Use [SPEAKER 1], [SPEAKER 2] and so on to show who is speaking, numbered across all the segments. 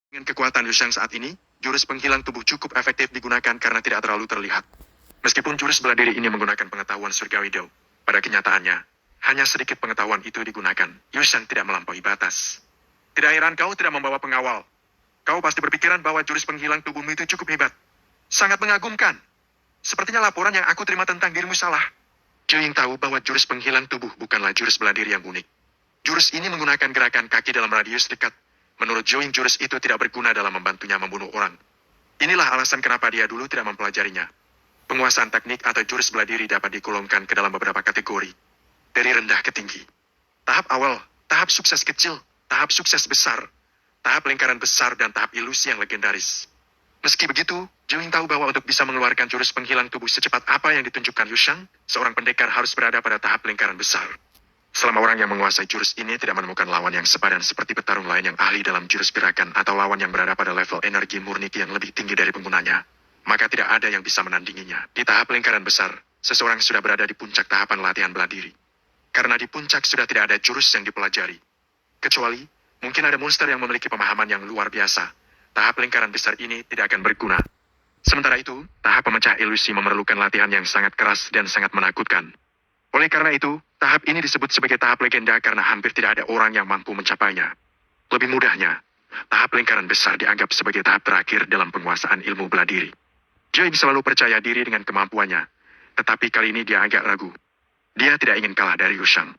[SPEAKER 1] Dengan kekuatan Yushang saat ini, jurus penghilang tubuh cukup efektif digunakan karena tidak terlalu terlihat. Meskipun jurus bela diri ini menggunakan pengetahuan surgawi Dao, pada kenyataannya, hanya sedikit pengetahuan itu digunakan. Yushang tidak melampaui batas. Tidak heran kau tidak membawa pengawal. Kau pasti berpikiran bahwa jurus penghilang tubuhmu itu cukup hebat. Sangat mengagumkan. Sepertinya laporan yang aku terima tentang dirimu salah. Zhou Ying tahu bahwa jurus penghilang tubuh bukanlah jurus bela diri yang unik. Jurus ini menggunakan gerakan kaki dalam radius dekat. Menurut Zhou Ying, jurus itu tidak berguna dalam membantunya membunuh orang. Inilah alasan kenapa dia dulu tidak mempelajarinya. Penguasaan teknik atau jurus bela diri dapat digolongkan ke dalam beberapa kategori. Dari rendah ke tinggi. Tahap awal, tahap sukses kecil, tahap sukses besar, tahap lingkaran besar, dan tahap ilusi yang legendaris. Meski begitu, Zhou Ying tahu bahwa untuk bisa mengeluarkan jurus penghilang tubuh secepat apa yang ditunjukkan Yushang, seorang pendekar harus berada pada tahap lingkaran besar. Selama orang yang menguasai jurus ini tidak menemukan lawan yang sepadan seperti petarung lain yang ahli dalam jurus gerakan atau lawan yang berada pada level energi murni yang lebih tinggi dari penggunanya, maka tidak ada yang bisa menandinginya. Di tahap lingkaran besar, seseorang sudah berada di puncak tahapan latihan bela diri. Karena di puncak sudah tidak ada jurus yang dipelajari. Kecuali, mungkin ada monster yang memiliki pemahaman yang luar biasa. Tahap lingkaran besar ini tidak akan berguna. Sementara itu, tahap pemecah ilusi memerlukan latihan yang sangat keras dan sangat menakutkan. Oleh karena itu, tahap ini disebut sebagai tahap legenda karena hampir tidak ada orang yang mampu mencapainya. Lebih mudahnya, tahap lingkaran besar dianggap sebagai tahap terakhir dalam penguasaan ilmu bela diri. Zhou Ying selalu percaya diri dengan kemampuannya, tetapi kali ini dia agak ragu. Dia tidak ingin kalah dari Yushang.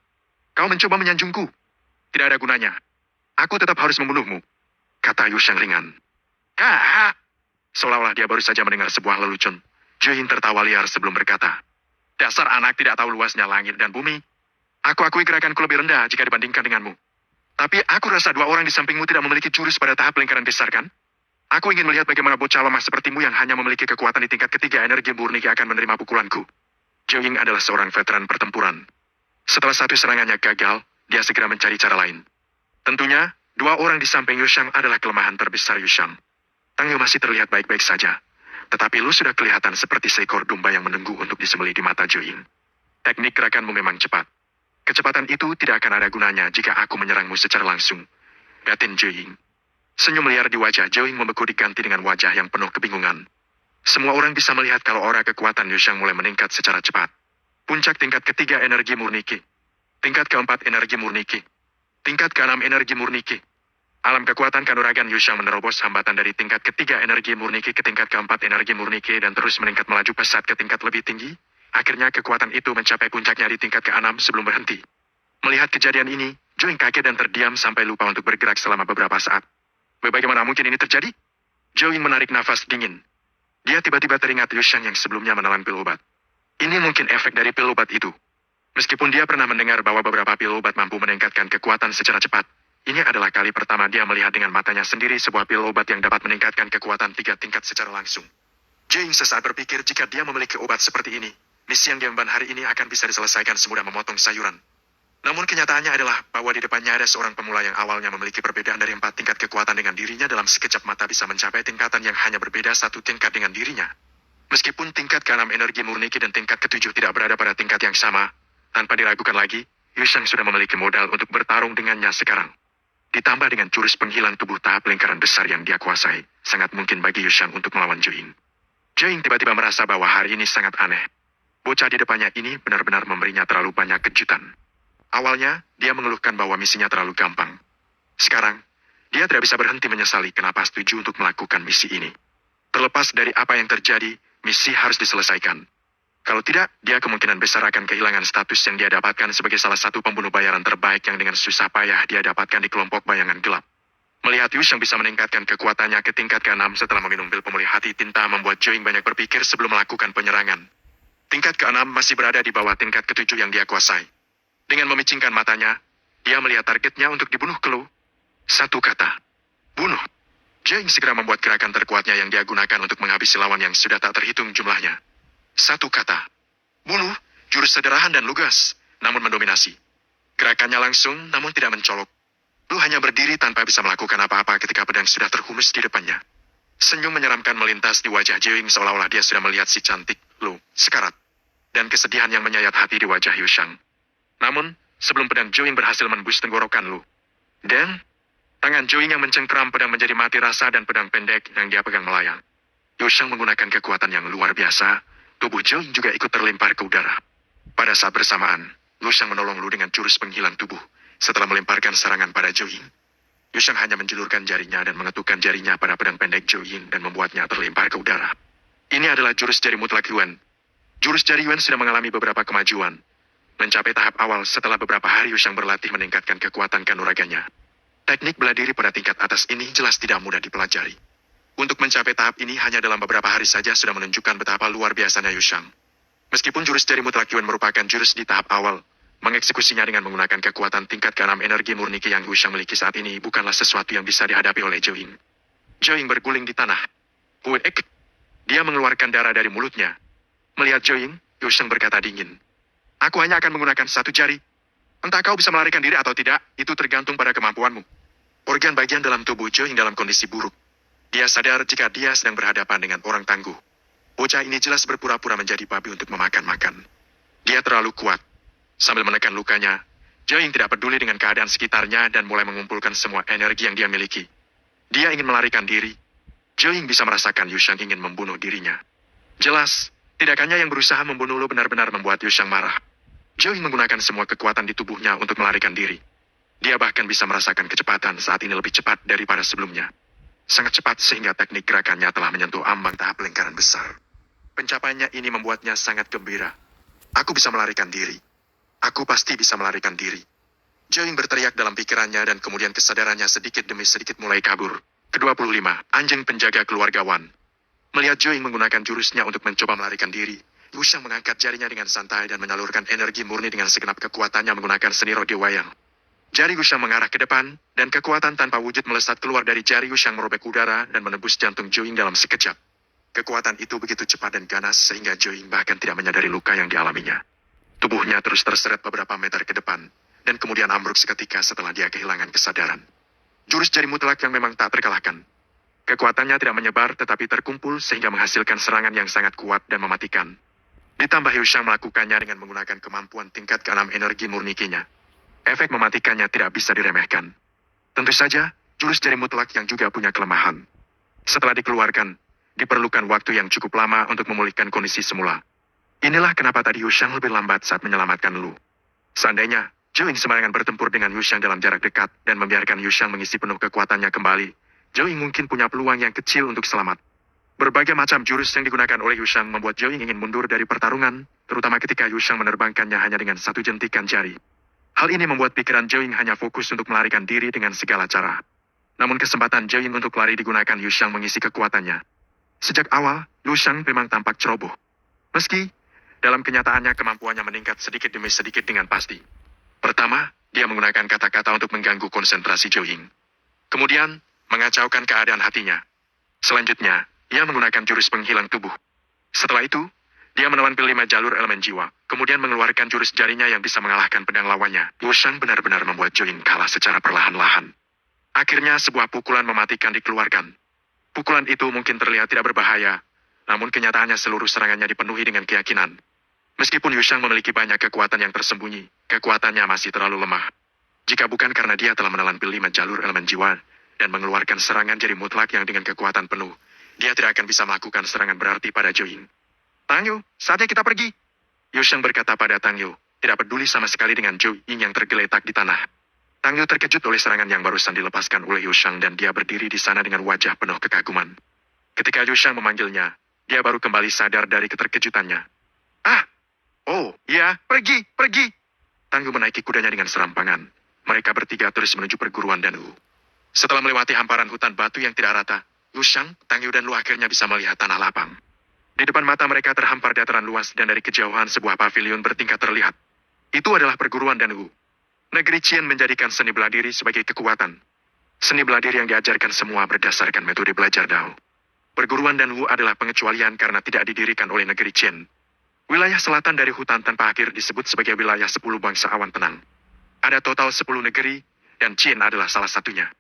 [SPEAKER 1] Kau mencoba menyanjungku. Tidak ada gunanya. Aku tetap harus membunuhmu, kata Yushang ringan. Haha! Seolah-olah dia baru saja mendengar sebuah lelucon. Zhou Ying tertawa liar sebelum berkata, dasar anak tidak tahu luasnya langit dan bumi. Aku akui gerakanku lebih rendah jika dibandingkan denganmu. Tapi aku rasa dua orang di sampingmu tidak memiliki jurus pada tahap lingkaran besar, kan? Aku ingin melihat bagaimana bocah lemah sepertimu yang hanya memiliki kekuatan di tingkat ketiga energi murni akan menerima pukulanku. Zhou Ying adalah seorang veteran pertempuran. Setelah satu serangannya gagal, dia segera mencari cara lain. Tentunya, dua orang di samping Yushang adalah kelemahan terbesar Yushang. Tang Yu masih terlihat baik-baik saja. Tetapi lu sudah kelihatan seperti seekor domba yang menunggu untuk disembelih di mata Zhou Ying. Teknik gerakanmu memang cepat. Kecepatan itu tidak akan ada gunanya jika aku menyerangmu secara langsung, batin Zhou Ying. Senyum liar di wajah Zhou Ying membeku diganti dengan wajah yang penuh kebingungan. Semua orang bisa melihat kalau aura kekuatan Yushang mulai meningkat secara cepat. Puncak tingkat ketiga energi murni Qi. Tingkat keempat energi murni Qi. Tingkat keenam energi murni Qi. Alam kekuatan kanuragan Yushang menerobos hambatan dari tingkat ketiga energi murni Qi ke tingkat keempat energi murni Qi dan terus meningkat melaju pesat ke tingkat lebih tinggi. Akhirnya kekuatan itu mencapai puncaknya di tingkat keenam sebelum berhenti. Melihat kejadian ini, Zhou Ying kaget dan terdiam sampai lupa untuk bergerak selama beberapa saat. Bagaimana mungkin ini terjadi? Zhou Ying menarik nafas dingin. Dia tiba-tiba teringat Yushang yang sebelumnya menelan pil obat. Ini mungkin efek dari pil obat itu. Meskipun dia pernah mendengar bahwa beberapa pil obat mampu meningkatkan kekuatan secara cepat, ini adalah kali pertama dia melihat dengan matanya sendiri sebuah pil obat yang dapat meningkatkan kekuatan 3 tingkat secara langsung. Zhou Ying sesaat berpikir jika dia memiliki obat seperti ini, misi yang diemban hari ini akan bisa diselesaikan semudah memotong sayuran. Namun kenyataannya adalah bahwa di depannya ada seorang pemula yang awalnya memiliki perbedaan dari 4 tingkat kekuatan dengan dirinya dalam sekejap mata bisa mencapai tingkatan yang hanya berbeda 1 tingkat dengan dirinya. Meskipun tingkat ke-6 energi murni dan tingkat ke-7 tidak berada pada tingkat yang sama, tanpa diragukan lagi, Yushang sudah memiliki modal untuk bertarung dengannya sekarang. Ditambah dengan jurus penghilang tubuh tahap lingkaran besar yang dia kuasai, sangat mungkin bagi Yushang untuk melawan Zhou Ying. Zhou Ying tiba-tiba merasa bahwa hari ini sangat aneh. Bocah di depannya ini benar-benar memberinya terlalu banyak kejutan. Awalnya, dia mengeluhkan bahwa misinya terlalu gampang. Sekarang, dia tidak bisa berhenti menyesali kenapa setuju untuk melakukan misi ini. Terlepas dari apa yang terjadi, misi harus diselesaikan. Kalau tidak, dia kemungkinan besar akan kehilangan status yang dia dapatkan sebagai salah satu pembunuh bayaran terbaik yang dengan susah payah dia dapatkan di kelompok bayangan gelap. Melihat Yushang bisa meningkatkan kekuatannya ke tingkat ke-6 setelah meminum pil pemulih hati tinta membuat Zhou Ying banyak berpikir sebelum melakukan penyerangan. Tingkat ke-6 masih berada di bawah tingkat ke-7 yang dia kuasai. Dengan memicingkan matanya, dia melihat targetnya untuk dibunuh Kelu. Satu kata. Bunuh. Zhou Ying segera membuat gerakan terkuatnya yang dia gunakan untuk menghabisi lawan yang sudah tak terhitung jumlahnya. Satu kata. Bunuh, jurus sederhana dan lugas, namun mendominasi. Gerakannya langsung, namun tidak mencolok. Lu hanya berdiri tanpa bisa melakukan apa-apa ketika pedang sudah terhunus di depannya. Senyum menyeramkan melintas di wajah Zhou Ying seolah-olah dia sudah melihat si cantik, Lu, sekarat. Dan kesedihan yang menyayat hati di wajah Yushang. Namun, sebelum pedang Zhou Ying berhasil menembus tenggorokan Lu. Dan, Tangan Joying yang mencengkram pedang menjadi mati rasa dan pedang pendek yang dia pegang melayang. Yu Shang menggunakan kekuatan yang luar biasa. Tubuh Joying juga ikut terlempar ke udara. Pada saat bersamaan, Yu Shang menolong Lu dengan jurus penghilang tubuh. Setelah melemparkan serangan pada Joying, Yu Shang hanya menjulurkan jarinya dan mengetukkan jarinya pada pedang pendek Joying dan membuatnya terlempar ke udara. Ini adalah jurus jari mutlak Yuan. Jurus jari Yuan sudah mengalami beberapa kemajuan. Mencapai tahap awal setelah beberapa hari Yu Shang berlatih meningkatkan kekuatan kanuraganya. Teknik bela diri pada tingkat atas ini jelas tidak mudah dipelajari. Untuk mencapai tahap ini hanya dalam beberapa hari saja sudah menunjukkan betapa luar biasanya Yu Shang. Meskipun jurus jari mutlak Yuan merupakan jurus di tahap awal, mengeksekusinya dengan menggunakan kekuatan tingkat ke-6 energi murni yang Yu Shang miliki saat ini bukanlah sesuatu yang bisa dihadapi oleh Joying. Joying berguling di tanah. Huek! Dia mengeluarkan darah dari mulutnya. Melihat Joying, Yu Shang berkata dingin. Aku hanya akan menggunakan satu jari. Entah kau bisa melarikan diri atau tidak, itu tergantung pada kemampuanmu. Organ bagian dalam tubuh Joying dalam kondisi buruk. Dia sadar jika dia sedang berhadapan dengan orang tangguh. Bocah ini jelas berpura-pura menjadi babi untuk memakan-makan. Dia terlalu kuat. Sambil menekan lukanya, Joying tidak peduli dengan keadaan sekitarnya dan mulai mengumpulkan semua energi yang dia miliki. Dia ingin melarikan diri. Joying bisa merasakan Yu Shang ingin membunuh dirinya. Jelas, tindakannya yang berusaha membunuh Lu benar-benar membuat Yu Shang marah. Joying menggunakan semua kekuatan di tubuhnya untuk melarikan diri. Dia bahkan bisa merasakan kecepatan saat ini lebih cepat daripada sebelumnya. Sangat cepat sehingga teknik gerakannya telah menyentuh ambang tahap lingkaran besar. Pencapaiannya ini membuatnya sangat gembira. Aku bisa melarikan diri. Aku pasti bisa melarikan diri. Joying berteriak dalam pikirannya dan kemudian kesadarannya sedikit demi sedikit mulai kabur. Ke-25, anjing penjaga keluarga Wan. Melihat Joying menggunakan jurusnya untuk mencoba melarikan diri, Yu Shang mengangkat jarinya dengan santai dan menyalurkan energi murni dengan segenap kekuatannya menggunakan seni rode wayang. Jari Yu Shang mengarah ke depan, dan kekuatan tanpa wujud melesat keluar dari jari Yu Shang merobek udara dan menembus jantung Joying dalam sekejap. Kekuatan itu begitu cepat dan ganas sehingga Joying bahkan tidak menyadari luka yang dialaminya. Tubuhnya terus terseret beberapa meter ke depan, dan kemudian ambruk seketika setelah dia kehilangan kesadaran. Jurus jari mutlak yang memang tak terkalahkan. Kekuatannya tidak menyebar tetapi terkumpul sehingga menghasilkan serangan yang sangat kuat dan mematikan. Ditambah Yu Shang melakukannya dengan menggunakan kemampuan tingkat ke-6 energi murnikinya. Efek mematikannya tidak bisa diremehkan. Tentu saja, jurus jari mutlak yang juga punya kelemahan. Setelah dikeluarkan, diperlukan waktu yang cukup lama untuk memulihkan kondisi semula. Inilah kenapa tadi Yu Shang lebih lambat saat menyelamatkan Lu. Seandainya, Joying sembarangan bertempur dengan Yu Shang dalam jarak dekat dan membiarkan Yu Shang mengisi penuh kekuatannya kembali, Joying mungkin punya peluang yang kecil untuk selamat. Berbagai macam jurus yang digunakan oleh Yu Shang membuat Joying ingin mundur dari pertarungan, terutama ketika Yu Shang menerbangkannya hanya dengan satu jentikan jari. Hal ini membuat pikiran Joying hanya fokus untuk melarikan diri dengan segala cara. Namun kesempatan Joying untuk lari digunakan Yu Shang mengisi kekuatannya. Sejak awal, Yu Shang memang tampak ceroboh. Meski, dalam kenyataannya kemampuannya meningkat sedikit demi sedikit dengan pasti. Pertama, dia menggunakan kata-kata untuk mengganggu konsentrasi Joying. Kemudian, mengacaukan keadaan hatinya. Selanjutnya, ia menggunakan jurus penghilang tubuh. Setelah itu, dia menelan pil 5 jalur elemen jiwa, kemudian mengeluarkan jurus jarinya yang bisa mengalahkan pedang lawannya. Yu Shang benar-benar membuat Joying kalah secara perlahan-lahan. Akhirnya sebuah pukulan mematikan dikeluarkan. Pukulan itu mungkin terlihat tidak berbahaya, namun kenyataannya seluruh serangannya dipenuhi dengan keyakinan. Meskipun Yu Shang memiliki banyak kekuatan yang tersembunyi, kekuatannya masih terlalu lemah. Jika bukan karena dia telah menelan pil 5 jalur elemen jiwa, dan mengeluarkan serangan jari mutlak yang dengan kekuatan penuh, dia tidak akan bisa melakukan serangan berarti pada Joying. Tang Yu, saatnya kita pergi. Yu Shang berkata pada Tang Yu, tidak peduli sama sekali dengan Joying yang tergeletak di tanah. Tang Yu terkejut oleh serangan yang barusan dilepaskan oleh Yu Shang dan dia berdiri di sana dengan wajah penuh kekaguman. Ketika Yu Shang memanggilnya, dia baru kembali sadar dari keterkejutannya. Ah! Oh, ya, pergi! Tang Yu menaiki kudanya dengan serampangan. Mereka bertiga terus menuju perguruan Dan Wu. Setelah melewati hamparan hutan batu yang tidak rata, Yu Shang, Tang Yu dan Lu akhirnya bisa melihat tanah lapang. Di depan mata mereka terhampar dataran luas dan dari kejauhan sebuah pavilion bertingkat terlihat. Itu adalah perguruan Dan Wu. Negeri Qian menjadikan seni bela diri sebagai kekuatan. Seni bela diri yang diajarkan semua berdasarkan metode belajar Dao. Perguruan Dan Wu adalah pengecualian karena tidak didirikan oleh negeri Qian. Wilayah selatan dari hutan tanpa akhir disebut sebagai wilayah 10 bangsa awan tenang. Ada total 10 negeri, dan Qian adalah salah satunya.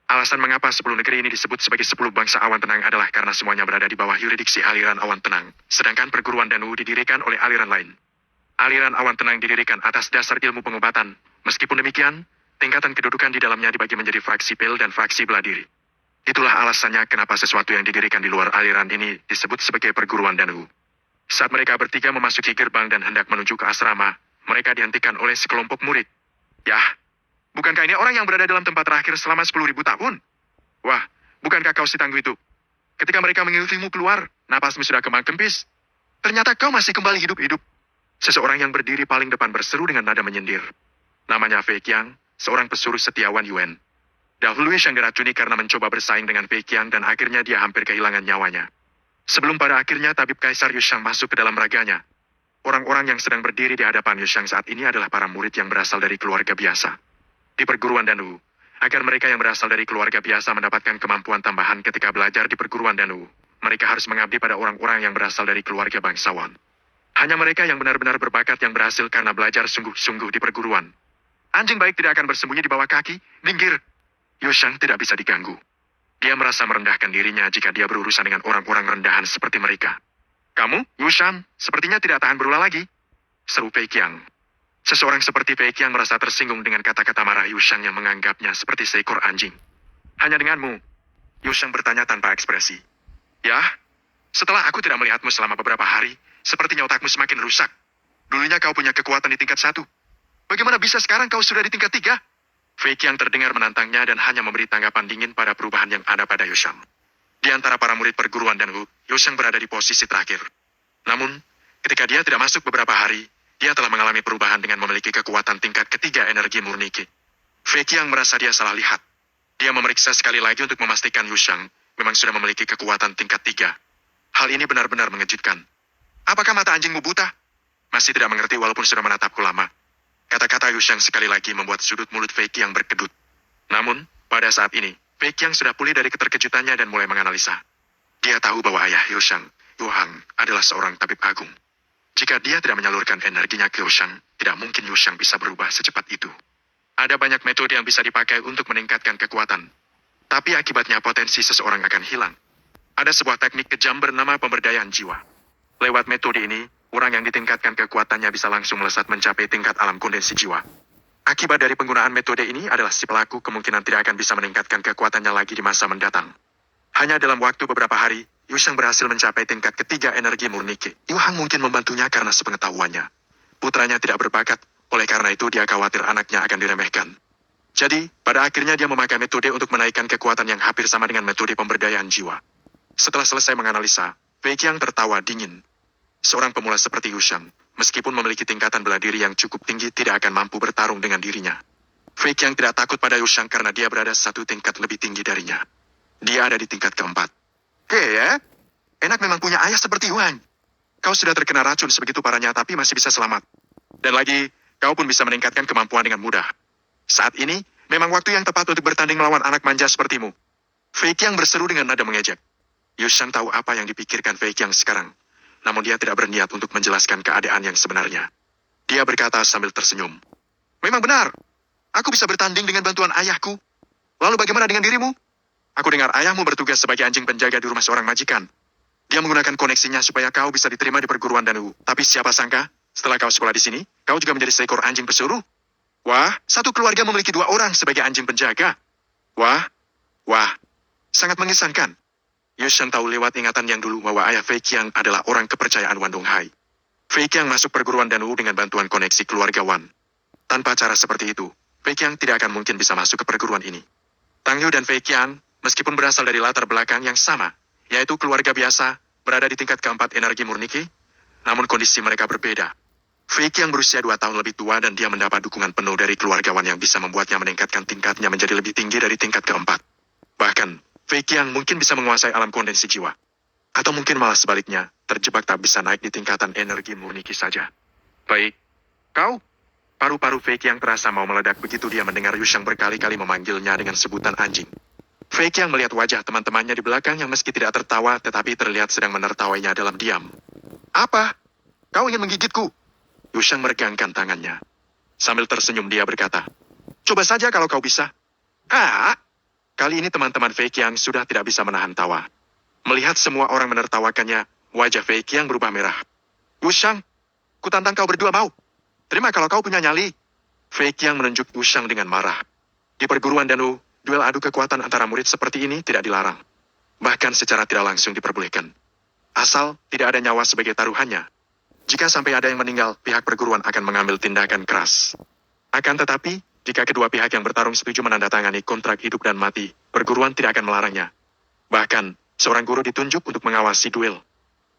[SPEAKER 1] Alasan mengapa 10 negeri ini disebut sebagai 10 bangsa awan tenang adalah karena semuanya berada di bawah yurisdiksi aliran awan tenang, sedangkan perguruan Dan Wu didirikan oleh aliran lain. Aliran awan tenang didirikan atas dasar ilmu pengobatan. Meskipun demikian, Tingkatan kedudukan di dalamnya dibagi menjadi fraksi pil dan fraksi bela diri. Itulah alasannya kenapa sesuatu yang didirikan di luar aliran ini disebut sebagai perguruan Danu. Saat mereka bertiga memasuki gerbang dan hendak menuju ke asrama, mereka dihentikan oleh sekelompok murid. Yah, bukankah ini orang yang berada dalam tempat terakhir selama 10.000 tahun? Wah, bukankah kau si tangguh itu? Ketika mereka mengikutimu keluar, napasmu sudah kembang kempis. Ternyata kau masih kembali hidup-hidup. Seseorang yang berdiri paling depan berseru dengan nada menyindir. Namanya Fei Qiang, seorang pesuruh setiawan Yuan. Dahulu Shang diracuni karena mencoba bersaing dengan Fei Qiang dan akhirnya dia hampir kehilangan nyawanya. Sebelum pada akhirnya tabib Kaisar Yushang masuk ke dalam raganya. Orang-orang yang sedang berdiri di hadapan Yushang saat ini adalah para murid yang berasal dari keluarga biasa. Di perguruan Danu, agar mereka yang berasal dari keluarga biasa mendapatkan kemampuan tambahan ketika belajar di perguruan Danu, mereka harus mengabdi pada orang-orang yang berasal dari keluarga bangsawan. Hanya mereka yang benar-benar berbakat yang berhasil karena belajar sungguh-sungguh di perguruan. Anjing baik tidak akan bersembunyi di bawah kaki, minggir. Yushang tidak bisa diganggu. Dia merasa merendahkan dirinya jika dia berurusan dengan orang-orang rendahan seperti mereka. Kamu, Yushang, sepertinya tidak tahan berulah lagi. Seru Fei Qiang. Seseorang seperti Fei Qiang merasa tersinggung dengan kata-kata marah Yushang yang menganggapnya seperti seekor anjing. Hanya denganmu, Yushang bertanya tanpa ekspresi. Ya, setelah aku tidak melihatmu selama beberapa hari, sepertinya otakmu semakin rusak. Dulunya kau punya kekuatan di tingkat 1. Bagaimana bisa sekarang kau sudah di tingkat 3? Fei Qiang terdengar menantangnya dan hanya memberi tanggapan dingin pada perubahan yang ada pada Yushang. Di antara para murid perguruan dan Yushang berada di posisi terakhir. Namun, ketika dia tidak masuk beberapa hari, dia telah mengalami perubahan dengan memiliki kekuatan tingkat ketiga energi murni Qi. Fei Qiang merasa dia salah lihat. Dia memeriksa sekali lagi untuk memastikan Yushang memang sudah memiliki kekuatan tingkat 3. Hal ini benar-benar mengejutkan. Apakah mata anjingmu buta? Masih tidak mengerti walaupun sudah menatapku lama. Kata-kata Yushang sekali lagi membuat sudut mulut Fei Qiang berkedut. Namun, pada saat ini, Fei Qiang sudah pulih dari keterkejutannya dan mulai menganalisa. Dia tahu bahwa ayah Yushang, Yuhang, adalah seorang tabib agung. Jika dia tidak menyalurkan energinya ke Yushang, tidak mungkin Yushang bisa berubah secepat itu. Ada banyak metode yang bisa dipakai untuk meningkatkan kekuatan. Tapi akibatnya potensi seseorang akan hilang. Ada sebuah teknik kejam bernama pemberdayaan jiwa. Lewat metode ini, orang yang ditingkatkan kekuatannya bisa langsung melesat mencapai tingkat alam kondensi jiwa. Akibat dari penggunaan metode ini adalah si pelaku kemungkinan tidak akan bisa meningkatkan kekuatannya lagi di masa mendatang. Hanya dalam waktu beberapa hari, Yushang berhasil mencapai tingkat ketiga energi murni Qi. Yuhang mungkin membantunya karena sepengetahuannya. Putranya tidak berbakat, oleh karena itu dia khawatir anaknya akan diremehkan. Jadi, pada akhirnya dia memakai metode untuk menaikkan kekuatan yang hampir sama dengan metode pemberdayaan jiwa. Setelah selesai menganalisa, Fei Qiang tertawa dingin. Seorang pemula seperti Yushang, meskipun memiliki tingkatan bela diri yang cukup tinggi tidak akan mampu bertarung dengan dirinya. Fei Qiang tidak takut pada Yushang karena dia berada satu tingkat lebih tinggi darinya. Dia ada di tingkat keempat. Ya, enak memang punya ayah seperti Yuan. Kau sudah terkena racun sebegitu parahnya tapi masih bisa selamat. Dan lagi, kau pun bisa meningkatkan kemampuan dengan mudah. Saat ini, memang waktu yang tepat untuk bertanding melawan anak manja sepertimu. Fei Qiang berseru dengan nada mengejek. Yushang tahu apa yang dipikirkan Fei Qiang sekarang. Namun dia tidak berniat untuk menjelaskan keadaan yang sebenarnya. Dia berkata sambil tersenyum. Memang benar. Aku bisa bertanding dengan bantuan ayahku. Lalu bagaimana dengan dirimu? Aku dengar ayahmu bertugas sebagai anjing penjaga di rumah seorang majikan. Dia menggunakan koneksinya supaya kau bisa diterima di perguruan Danu. Tapi siapa sangka, setelah kau sekolah di sini, kau juga menjadi seekor anjing pesuruh. Wah, satu keluarga memiliki 2 orang sebagai anjing penjaga. Wah, sangat mengesankan. Yushang tahu lewat ingatan yang dulu bahwa ayah Fei Qiang adalah orang kepercayaan Wan Donghai. Fei Qiang masuk perguruan Danu dengan bantuan koneksi keluarga Wan. Tanpa cara seperti itu, Fei Qiang tidak akan mungkin bisa masuk ke perguruan ini. Tang Yu dan Fei Qiang, meskipun berasal dari latar belakang yang sama, yaitu keluarga biasa, berada di tingkat keempat energi murni Qi, namun kondisi mereka berbeda. Fei Qiang berusia 2 tahun lebih tua dan dia mendapat dukungan penuh dari keluarga Wan yang bisa membuatnya meningkatkan tingkatnya menjadi lebih tinggi dari tingkat keempat. Bahkan, Fei Qiang mungkin bisa menguasai alam kondensi jiwa. Atau mungkin malah sebaliknya, terjebak tak bisa naik di tingkatan energi murni Qi saja. Baik, kau? Paru-paru Fei Qiang terasa mau meledak begitu dia mendengar Yushang berkali-kali memanggilnya dengan sebutan anjing. Fei Qiang melihat wajah teman-temannya di belakang yang meski tidak tertawa tetapi terlihat sedang menertawainya dalam diam. Apa? Kau ingin menggigitku? Yushang meregangkan tangannya. Sambil tersenyum dia berkata, coba saja kalau kau bisa. Kali ini teman-teman Fei Qiang sudah tidak bisa menahan tawa. Melihat semua orang menertawakannya, wajah Fei Qiang berubah merah. Yushang, kutantang kau berdua mau. Terima kalau kau punya nyali. Fei Qiang menunjuk Yu Shang dengan marah. Di perguruan Danu, duel adu kekuatan antara murid seperti ini tidak dilarang. Bahkan secara tidak langsung diperbolehkan. Asal tidak ada nyawa sebagai taruhannya. Jika sampai ada yang meninggal, pihak perguruan akan mengambil tindakan keras. Akan tetapi, jika kedua pihak yang bertarung setuju menandatangani kontrak hidup dan mati, perguruan tidak akan melarangnya. Bahkan, seorang guru ditunjuk untuk mengawasi duel.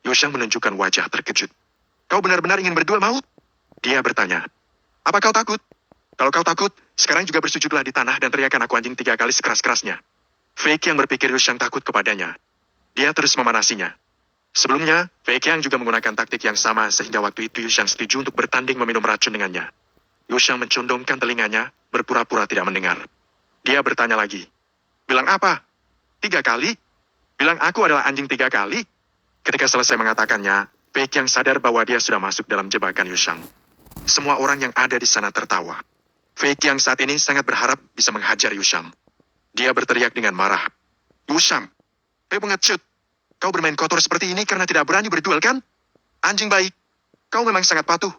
[SPEAKER 1] Yu Shang menunjukkan wajah terkejut. Kau benar-benar ingin berduel maut? Dia bertanya. Apa kau takut? Kalau kau takut, sekarang juga bersujudlah di tanah dan teriakan aku anjing 3 kali sekeras-kerasnya. Fei Qiang berpikir Yu Shang takut kepadanya. Dia terus memanasinya. Sebelumnya, Fei Qiang juga menggunakan taktik yang sama sehingga waktu itu Yu Shang setuju untuk bertanding meminum racun dengannya. Yu Shang mencondongkan telinganya, berpura-pura tidak mendengar. Dia bertanya lagi. Bilang apa? 3 kali? Bilang aku adalah anjing 3 kali? Ketika selesai mengatakannya, Fei Qiang sadar bahwa dia sudah masuk dalam jebakan Yu Shang. Semua orang yang ada di sana tertawa. Fei Qiang saat ini sangat berharap bisa menghajar Yu Shang. Dia berteriak dengan marah. Yu Shang, pengecut. Kau bermain kotor seperti ini karena tidak berani berduel kan? Anjing baik. Kau memang sangat patuh.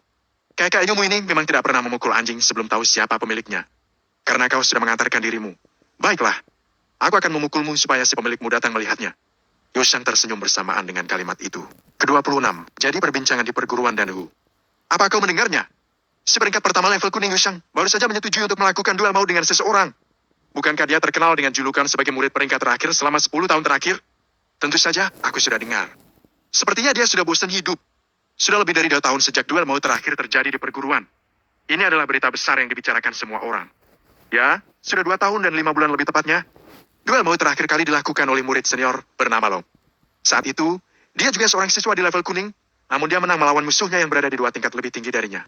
[SPEAKER 1] Kakak-kakakmu ini memang tidak pernah memukul anjing sebelum tahu siapa pemiliknya. Karena kau sudah mengantarkan dirimu. Baiklah. Aku akan memukulmu supaya si pemilikmu datang melihatnya. Yu Shang tersenyum bersamaan dengan kalimat itu. Ke-26. Jadi perbincangan di perguruan Danhu. Apa kau mendengarnya? Si peringkat pertama level kuning Yu Shang baru saja menyetujui untuk melakukan duel maut dengan seseorang. Bukankah dia terkenal dengan julukan sebagai murid peringkat terakhir selama 10 tahun terakhir? Tentu saja, aku sudah dengar. Sepertinya dia sudah bosan hidup. Sudah lebih dari 2 tahun sejak duel maut terakhir terjadi di perguruan. Ini adalah berita besar yang dibicarakan semua orang. Ya, sudah 2 tahun dan 5 bulan lebih tepatnya. Duel maut terakhir kali dilakukan oleh murid senior bernama Long. Saat itu, dia juga seorang siswa di level kuning, namun dia menang melawan musuhnya yang berada di 2 tingkat lebih tinggi darinya.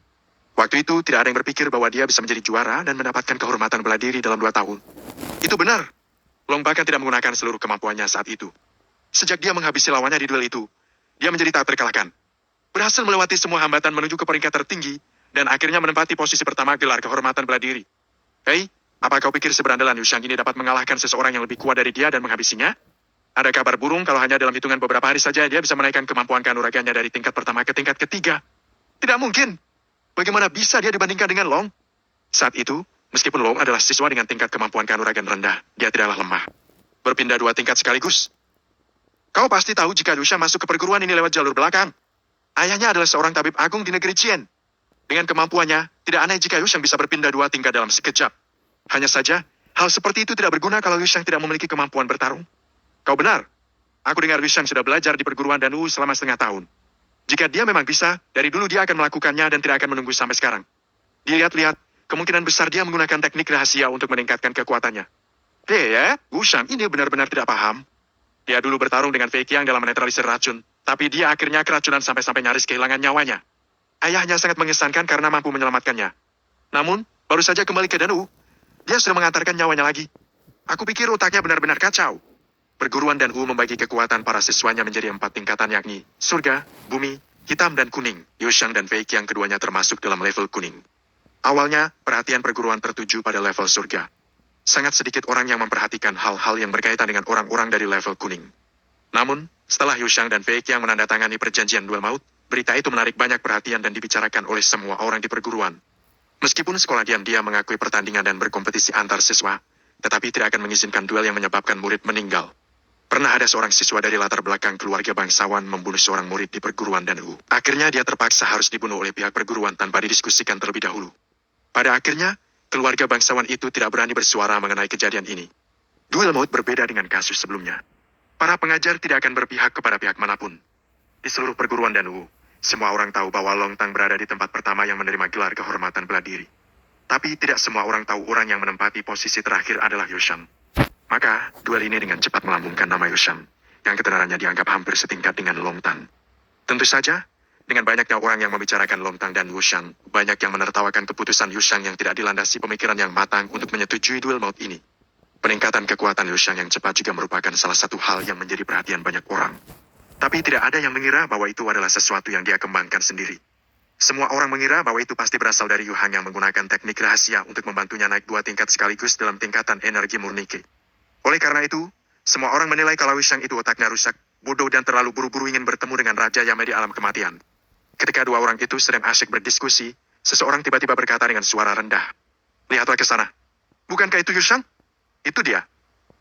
[SPEAKER 1] Waktu itu, tidak ada yang berpikir bahwa dia bisa menjadi juara dan mendapatkan kehormatan bela diri dalam 2 tahun. Itu benar. Long bahkan tidak menggunakan seluruh kemampuannya saat itu. Sejak dia menghabisi lawannya di duel itu, dia menjadi tak terkalahkan. Berhasil melewati semua hambatan menuju ke peringkat tertinggi, dan akhirnya menempati posisi pertama gelar kehormatan bela diri. Hei, apa kau pikir seberandalan Yu Shang ini dapat mengalahkan seseorang yang lebih kuat dari dia dan menghabisinya? Ada kabar burung kalau hanya dalam hitungan beberapa hari saja dia bisa menaikkan kemampuan kanuragannya dari tingkat pertama ke tingkat ketiga. Tidak mungkin. Bagaimana bisa dia dibandingkan dengan Long? Saat itu, meskipun Long adalah siswa dengan tingkat kemampuan kanuragan rendah, dia tidaklah lemah. Berpindah 2 tingkat sekaligus. Kau pasti tahu jika Yu Shang masuk ke perguruan ini lewat jalur belakang. Ayahnya adalah seorang tabib agung di negeri Qian. Dengan kemampuannya, tidak aneh jika Yu Shang bisa berpindah 2 tingkat dalam sekejap. Hanya saja, hal seperti itu tidak berguna kalau Yu Shang tidak memiliki kemampuan bertarung. Kau benar. Aku dengar Yu Shang sudah belajar di perguruan Danwu selama setengah tahun. Jika dia memang bisa, dari dulu dia akan melakukannya dan tidak akan menunggu sampai sekarang. Dilihat-lihat, kemungkinan besar dia menggunakan teknik rahasia untuk meningkatkan kekuatannya. Ya, Yu Shang ini benar-benar tidak paham. Dia dulu bertarung dengan Fei Qiang dalam menetralisir racun, tapi dia akhirnya keracunan sampai-sampai nyaris kehilangan nyawanya. Ayahnya sangat mengesankan karena mampu menyelamatkannya. Namun, baru saja kembali ke Danwu, dia sudah mengantarkan nyawanya lagi. Aku pikir otaknya benar-benar kacau. Perguruan Danwu membagi kekuatan para siswanya menjadi 4 tingkatan yakni surga, bumi, hitam dan kuning. Yu Shang dan Fei Qiang keduanya termasuk dalam level kuning. Awalnya, perhatian perguruan tertuju pada level surga. Sangat sedikit orang yang memperhatikan hal-hal yang berkaitan dengan orang-orang dari level kuning. Namun, setelah Yu Shang dan Fei Qiang menandatangani perjanjian duel maut, berita itu menarik banyak perhatian dan dibicarakan oleh semua orang di perguruan. Meskipun sekolah diam-diam mengakui pertandingan dan berkompetisi antar siswa, tetapi tidak akan mengizinkan duel yang menyebabkan murid meninggal. Pernah ada seorang siswa dari latar belakang keluarga bangsawan membunuh seorang murid di perguruan Danwu. Akhirnya dia terpaksa harus dibunuh oleh pihak perguruan tanpa didiskusikan terlebih dahulu. Pada akhirnya, keluarga bangsawan itu tidak berani bersuara mengenai kejadian ini. Duel maut berbeda dengan kasus sebelumnya. Para pengajar tidak akan berpihak kepada pihak manapun. Di seluruh perguruan Danwu, semua orang tahu bahwa Long Tang berada di tempat pertama yang menerima gelar kehormatan bela diri. Tapi tidak semua orang tahu orang yang menempati posisi terakhir adalah Yu Shang. Maka, duel ini dengan cepat melambungkan nama Yu Shang, yang ketenarannya dianggap hampir setingkat dengan Long Tang. Tentu saja, dengan banyaknya orang yang membicarakan Long Tang dan Yu Shang, banyak yang menertawakan keputusan Yu Shang yang tidak dilandasi pemikiran yang matang untuk menyetujui duel maut ini. Peningkatan kekuatan Yu Shang yang cepat juga merupakan salah satu hal yang menjadi perhatian banyak orang. Tapi tidak ada yang mengira bahwa itu adalah sesuatu yang dia kembangkan sendiri. Semua orang mengira bahwa itu pasti berasal dari Yu Hang yang menggunakan teknik rahasia untuk membantunya naik 2 tingkat sekaligus dalam tingkatan energi murni Qi. Oleh karena itu, semua orang menilai kalau Yu Shang itu otaknya rusak, bodoh dan terlalu buru-buru ingin bertemu dengan Raja Yame di alam kematian. Ketika 2 orang itu sedang asyik berdiskusi, Seseorang tiba-tiba berkata dengan suara rendah. Lihatlah ke sana. Bukankah itu Yushang? Itu dia.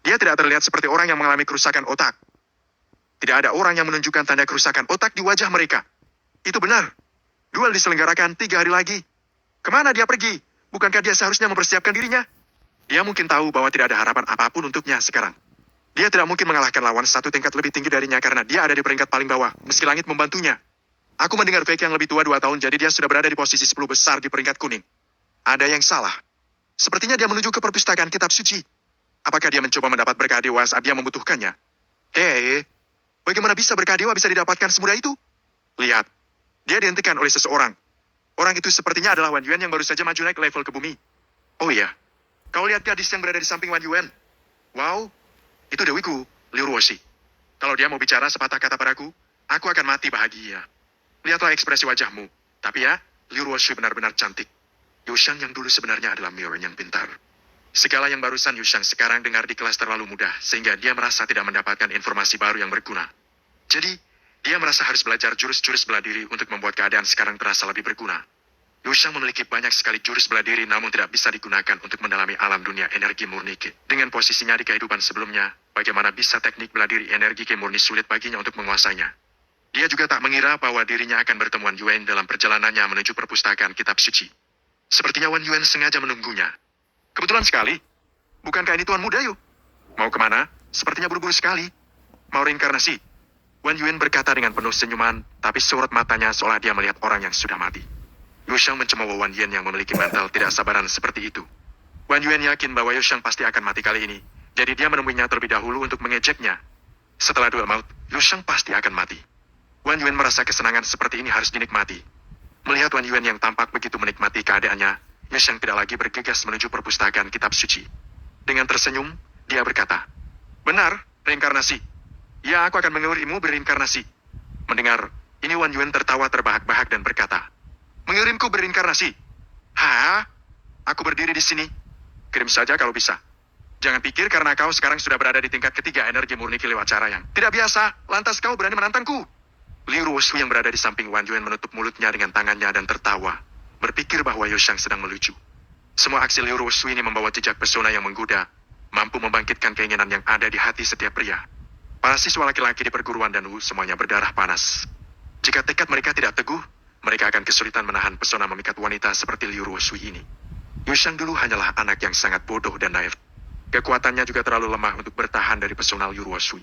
[SPEAKER 1] Dia tidak terlihat seperti orang yang mengalami kerusakan otak. Tidak ada orang yang menunjukkan tanda kerusakan otak di wajah mereka. Itu benar. Duel diselenggarakan 3 hari lagi. Kemana dia pergi? Bukankah dia seharusnya mempersiapkan dirinya? Dia mungkin tahu bahwa tidak ada harapan apapun untuknya sekarang. Dia tidak mungkin mengalahkan lawan 1 tingkat lebih tinggi darinya karena dia ada di peringkat paling bawah, meski langit membantunya. Aku mendengar Fake yang lebih tua 2 tahun, jadi dia sudah berada di posisi 10 besar di peringkat kuning. Ada yang salah. Sepertinya dia menuju ke perpustakaan kitab suci. Apakah dia mencoba mendapat berkah dewa saat dia membutuhkannya? Hei, bagaimana bisa berkah dewa bisa didapatkan semudah itu? Lihat, dia dihentikan oleh seseorang. Orang itu sepertinya adalah Wan Yuan yang baru saja maju naik level ke bumi. Oh iya, kau lihat gadis yang berada di samping Wan Yuan? Wow, itu dewiku, Liu Ruoshi. Kalau dia mau bicara sepatah kata padaku, aku akan mati bahagia. Lihatlah ekspresi wajahmu. Tapi ya, Liu Ruoshi benar-benar cantik. Yushang yang dulu sebenarnya adalah Miren yang pintar. Segala yang barusan Yushang sekarang dengar di kelas terlalu mudah, sehingga dia merasa tidak mendapatkan informasi baru yang berguna. Jadi, dia merasa harus belajar jurus-jurus bela diri untuk membuat keadaan sekarang terasa lebih berguna. Yushang memiliki banyak sekali jurus bela diri namun tidak bisa digunakan untuk mendalami alam dunia energi murni Qi. Dengan posisinya di kehidupan sebelumnya, bagaimana bisa teknik bela diri energi Qi murni sulit baginya untuk menguasainya. Dia juga tak mengira bahwa dirinya akan bertemu Wan Yuan dalam perjalanannya menuju perpustakaan kitab suci. Sepertinya Wan Yuan sengaja menunggunya. Kebetulan sekali. Bukankah ini Tuan Muda Yu? Mau kemana? Sepertinya buru-buru sekali. Mau reinkarnasi? Wan Yuan berkata dengan penuh senyuman, tapi sorot matanya seolah dia melihat orang yang sudah mati. Yushang mencemooh Wan Yuan yang memiliki mental tidak sabaran seperti itu. Wan Yuan yakin bahwa Yushang pasti akan mati kali ini, jadi dia menemuinya terlebih dahulu untuk mengejeknya. Setelah duel maut, Yushang pasti akan mati. Wan Yuan merasa kesenangan seperti ini harus dinikmati. Melihat Wan Yuan yang tampak begitu menikmati keadaannya, Yushang tidak lagi bergegas menuju perpustakaan kitab suci. Dengan tersenyum, dia berkata, "Benar, reinkarnasi. Ya, aku akan mengirimmu bereinkarnasi." Mendengar, ini Wan Yuan tertawa terbahak-bahak dan berkata, "Mengirimku bereinkarnasi? Hah? Aku berdiri di sini. Kirim saja kalau bisa. Jangan pikir karena kau sekarang sudah berada di tingkat ketiga energi murni Qi lewat cara yang tidak biasa, lantas kau berani menantangku." Liu Ruoshi yang berada di samping Wan Yuan menutup mulutnya dengan tangannya dan tertawa, berpikir bahwa Yushang sedang melucu. Semua aksi Liu Ruoshi ini membawa jejak pesona yang menggoda, mampu membangkitkan keinginan yang ada di hati setiap pria. Para siswa laki-laki di perguruan dan semuanya berdarah panas. Jika tekad mereka tidak teguh, mereka akan kesulitan menahan pesona memikat wanita seperti Liu Ruoshi ini. Yushang dulu hanyalah anak yang sangat bodoh dan naif. Kekuatannya juga terlalu lemah untuk bertahan dari pesona Liu Ruoshi.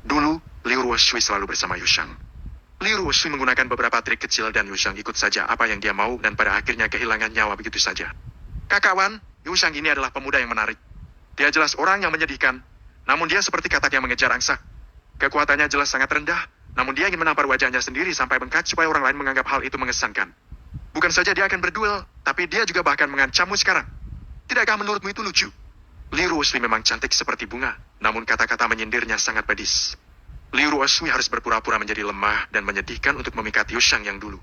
[SPEAKER 1] Dulu, Liu Ruoshi selalu bersama Yushang. Liu Ruoshi menggunakan beberapa trik kecil dan Yushang ikut saja apa yang dia mau dan pada akhirnya kehilangan nyawa begitu saja. Kakak Wan, Yushang ini adalah pemuda yang menarik. Dia jelas orang yang menyedihkan, namun dia seperti katak yang mengejar angsa. Kekuatannya jelas sangat rendah, namun dia ingin menampar wajahnya sendiri sampai bengkak supaya orang lain menganggap hal itu mengesankan. Bukan saja dia akan berduel, tapi dia juga bahkan mengancammu sekarang. Tidakkah menurutmu itu lucu? Liu Ruoshi memang cantik seperti bunga, namun kata-kata menyindirnya sangat pedis. Liu Ruoshi harus berpura-pura menjadi lemah dan menyedihkan untuk memikat Yushang yang dulu.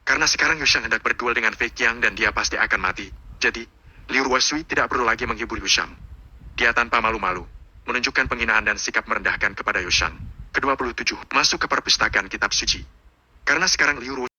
[SPEAKER 1] Karena sekarang Yushang hendak berduel dengan Fei Qiang dan dia pasti akan mati. Jadi, Liu Ruoshi tidak perlu lagi menghibur Yushang. Dia tanpa malu-malu menunjukkan penghinaan dan sikap merendahkan kepada Yushang. Ke-27 masuk ke perpustakaan kitab suci. Karena sekarang Liu Ruoshi